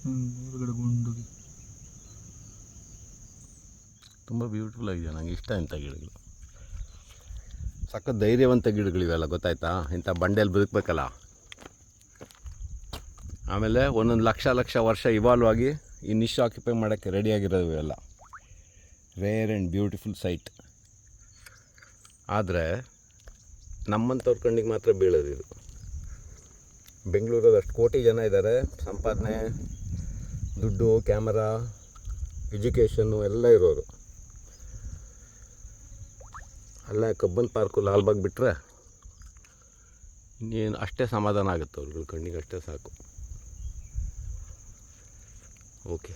ಹೊರಗಡೆ ಗುಂಡುಗೆ ತುಂಬ ಬ್ಯೂಟಿಫುಲ್ ಆಗಿದೆ, ನನಗೆ ಇಷ್ಟ ಇಂಥ ಗಿಡಗಳು. ಸಖತ್ ಧೈರ್ಯವಂತ ಗಿಡಗಳಿವೆಲ್ಲ, ಗೊತ್ತಾಯ್ತಾ? ಇಂಥ ಬಂಡೆಯಲ್ಲಿ ಬದುಕಬೇಕಲ್ಲ. ಆಮೇಲೆ ಒಂದೊಂದು ಲಕ್ಷ ವರ್ಷ ಇವಾಲ್ವ್ ಆಗಿ ಈ ನಿಶ್ ಆಕ್ಯುಪೈ ಮಾಡೋಕ್ಕೆ ರೆಡಿಯಾಗಿರೋದು ಇವೆಲ್ಲ. Rare and beautiful sight. ಆದರೆ ನಮ್ಮಂಥವ್ರ ಕಣ್ಣಿಗೆ ಮಾತ್ರ ಬೀಳೋದು ಇದು. ಬೆಂಗಳೂರಲ್ಲಿ ಅಷ್ಟು ಕೋಟಿ ಜನ ಇದ್ದಾರೆ, ಸಂಪಾದನೆ, ದುಡ್ಡು, ಕ್ಯಾಮರಾ, ಎಜುಕೇಷನ್ನು ಎಲ್ಲ ಇರೋರು. ಅಲ್ಲ ಕಬ್ಬನ್ ಪಾರ್ಕು, ಲಾಲ್ಬಾಗ್ ಬಿಟ್ಟರೆ ಇನ್ನೇನು ಅಷ್ಟೇ ಸಮಾಧಾನ ಆಗುತ್ತೆ ಅವ್ರುಗಳ ಕಣ್ಣಿಗೆ, ಅಷ್ಟೇ ಸಾಕು. ಓಕೆ.